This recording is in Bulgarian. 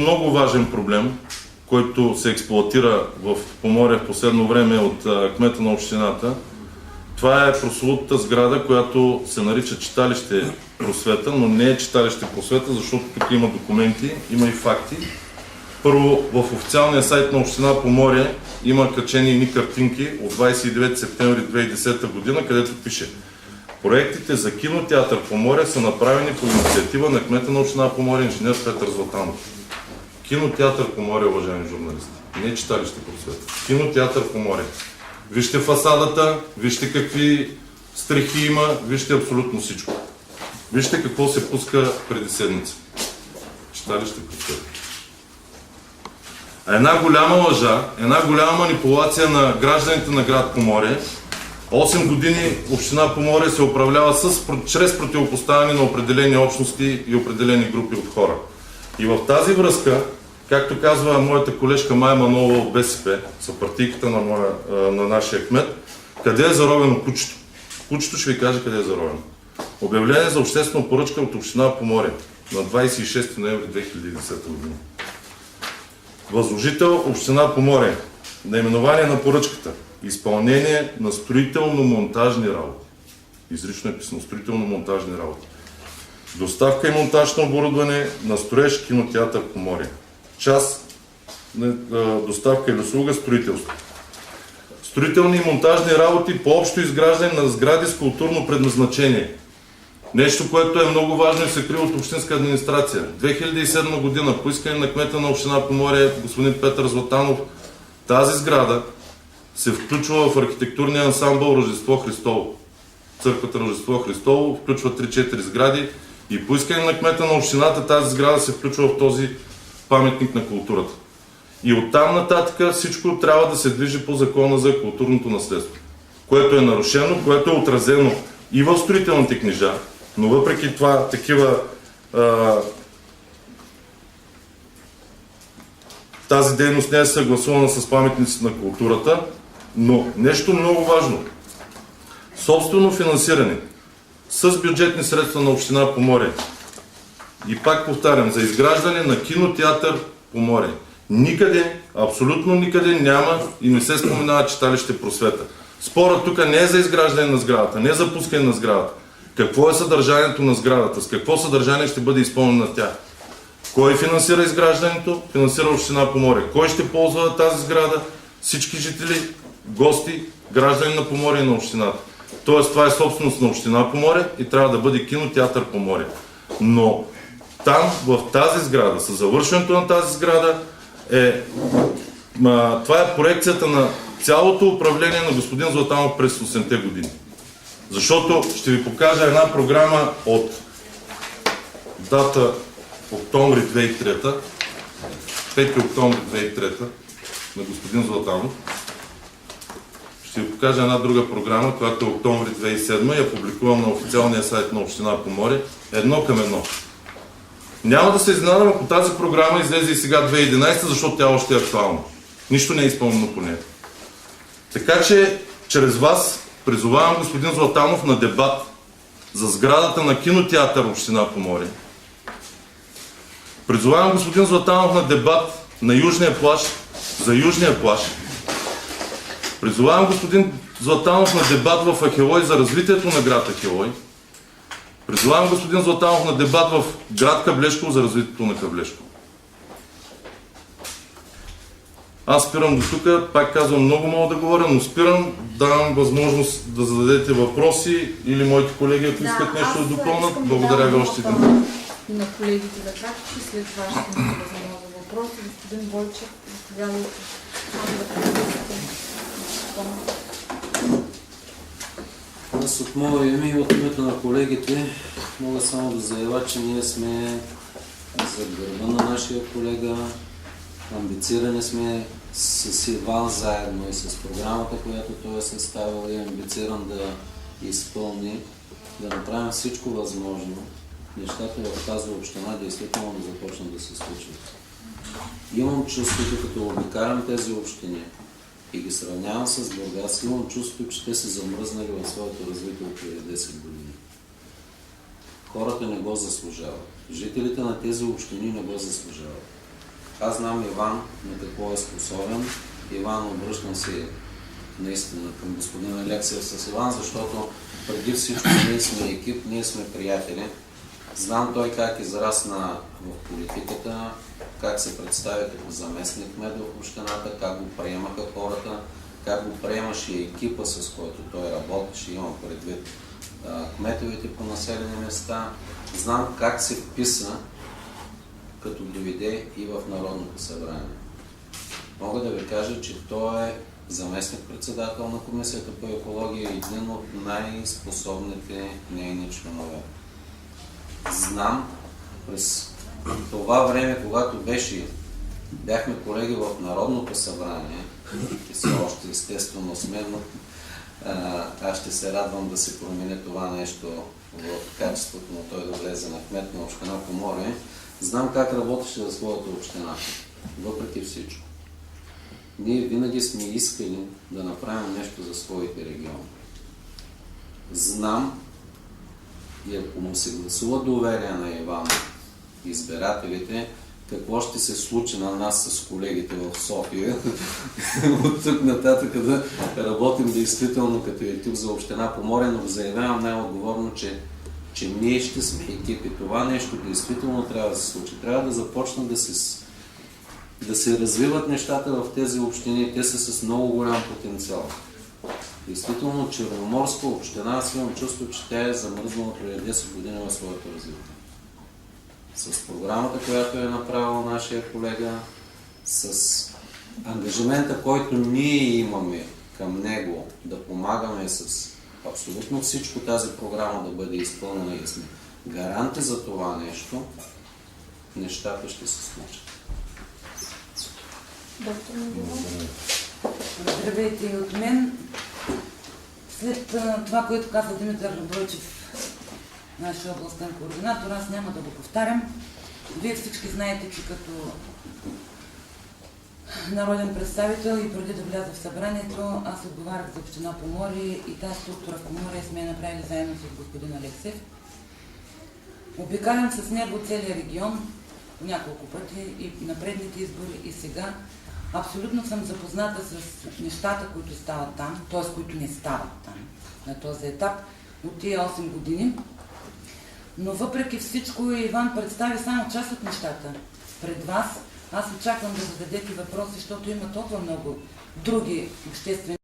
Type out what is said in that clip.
Много важен проблем, който се експлоатира в Поморие в последно време от кмета на общината. Това е прословутата сграда, която се нарича читалище Просвета, но не е читалище Просвета, защото тук има документи, има и факти. Първо, в официалния сайт на община Поморие има качени едни картинки от 29 септември 2010 година, където пише: проектите за кинотеатър Поморие са направени по инициатива на кмета на община Поморие, инженер Петър Златанов. Кинотеатър Поморие, уважаеми журналисти, не читалище Просвета. Кинотеатър Поморие. Вижте фасадата, вижте какви стрехи има, вижте абсолютно всичко. Вижте какво се пуска преди седмица. Читалище Просвета. Една голяма лъжа, една голяма манипулация на гражданите на град Поморие. 8 години община Поморие се управлява чрез противопоставяне на определени общности и определени групи от хора. И в тази връзка, както казва моята колежка Мая Манолова от БСП, съпартийката на нашия кмет, къде е заровено кучето? Кучето ще ви каже къде е заровено. Обявление за обществена поръчка от община Поморие на 26 ноември 2010 година. Възложител община Поморие. Наименование на поръчката: изпълнение на строително-монтажни работи. Изрично е писано: строително-монтажни работи. Доставка и монтаж на оборудване на строеж кинотеатър Поморие. Част доставка или услуга строителство. Строителни и монтажни работи по общо изграждане на сгради с културно предназначение. Нещо, което е много важно и се крие от общинска администрация. 2007 година по искане на кмета на община Поморие, господин Петър Златанов, тази сграда се включва в архитектурния ансамбъл Рождество Христово. Църквата Рождество Христово включва 3-4 сгради и по искане на кмета на общината тази сграда се включва в този паметник на културата. И оттам нататък всичко трябва да се движи по закона за културното наследство, което е нарушено, което е отразено и в строителните книжа, но въпреки това тази дейност не е съгласувана с паметниците на културата, но нещо много важно. Собствено финансиране с бюджетни средства на община Поморие. И пак повтарям, за изграждане на кинотеатър Поморие. Никъде, абсолютно никъде няма и не се споменава читалище Просвета. Спорът тук не е за изграждане на сградата, не е за пускане на сградата. Какво е съдържанието на сградата? С какво съдържание ще бъде изпълнена тя? Кой финансира изграждането? Финансира община Поморие. Кой ще ползва тази сграда? Всички жители, гости, граждани на Поморие и на общината. Тоест това е собственост на община Поморие и трябва да бъде кинотеатър Поморие. Но там, в тази сграда, с завършването на тази сграда, това е проекцията на цялото управление на господин Златанов през 80-те години. Защото ще ви покажа една програма от дата октомври 2003, 5 октомври 2003 на господин Златанов. Ще ви покажа една друга програма, която е октомври 2007 и я публикувам на официалния сайт на община Поморие, 1:1. Няма да се изненадам, ако тази програма излезе и сега 2011, защото тя още е актуална. Нищо не е изпълнено по нея. Така че, чрез вас призовавам господин Златанов на дебат за сградата на кинотеатър община Поморие. Призовавам господин Златанов на дебат на Южния плаж, за Южния плаж. Призовавам господин Златанов на дебат в Ахелой за развитието на град Ахелой. Призовавам господин Златанов на дебат в град Каблешково за развитието на Каблешково. Аз спирам до тук, пак казвам, много мога да говоря, но спирам, давам възможност да зададете въпроси или моите колеги, ако искат нещо да допълнат. Благодаря ви още един. И на колегите да кажа, че след това ще имате възможност за въпроси. Господин Бойчев, заповядайте. Аз от моя име и от името на колегите мога само да заявя, че ние сме за гърба на нашия колега, амбицирани сме с Иван заедно и с програмата, която той е съставил и амбициран да изпълни, да направим всичко възможно, нещата в тази община действително да започнат да се случват. Имам чувството, като обикалям тези общини и ги сравнявам с Бургас, имам чувството, че те са замръзнали в своето развитие преди 10 години. Хората не го заслужават. Жителите на тези общини не го заслужават. Аз знам Иван на какво е способен. Иван, обръщам се наистина към господин Алексиев с Иван, защото преди всичко ние сме екип, ние сме приятели. Знам той как израсна в политиката, как се представя като заместник кмет в общината, как го приемаха хората, как го приемаше екипа, с който той работеше, имам предвид кметовете по населени места. Знам как се вписа, като дойде и в Народното събрание. Мога да ви кажа, че той е заместник-председател на Комисията по екология и един от най-способните нейни членове. Знам през това време, когато бяхме колеги в Народното събрание, и все още естествено сме, но аз ще се радвам да се промени това нещо в качеството на той да влезе на кмет на община Поморие. Знам как работеше за своята община, въпреки всичко. Ние винаги сме искали да направим нещо за своите региони. Знам, и ако му се гласува доверие на Иван избирателите, какво ще се случи на нас с колегите в София от тук нататък да работим действително като екип за община Поморие, но заявявам най-отговорно, че ние ще сме екип и това нещо действително трябва да се случи. Трябва да започнат да се развиват нещата в тези общини. Те са с много голям потенциал. Действително, Черноморска община, аз имам чувство, че тя е замръзнала преди 10 години в своето развитие. С програмата, която е направил нашия колега, с ангажимента, който ние имаме към него, да помагаме с абсолютно всичко тази програма да бъде изпълнена и сме гаранти за това нещо, нещата ще се случат. Доктор Недилов. Здравейте и от мен. След това, което каза Димитър Бойчев, нашия областен координатор, аз няма да го повтарям. Вие всички знаете, че като народен представител и преди да вляза в събранието, аз отговарях за община Поморие и тази структура в Поморие сме я направили заедно с господин Алексиев. Обикалям с него целия регион няколко пъти и на предните избори и сега. Абсолютно съм запозната с нещата, които стават там, т.е. които не стават там на този етап от тия 8 години. Но въпреки всичко Иван представи само част от нещата пред вас. Аз очаквам да зададете въпроси, защото има толкова много други обществени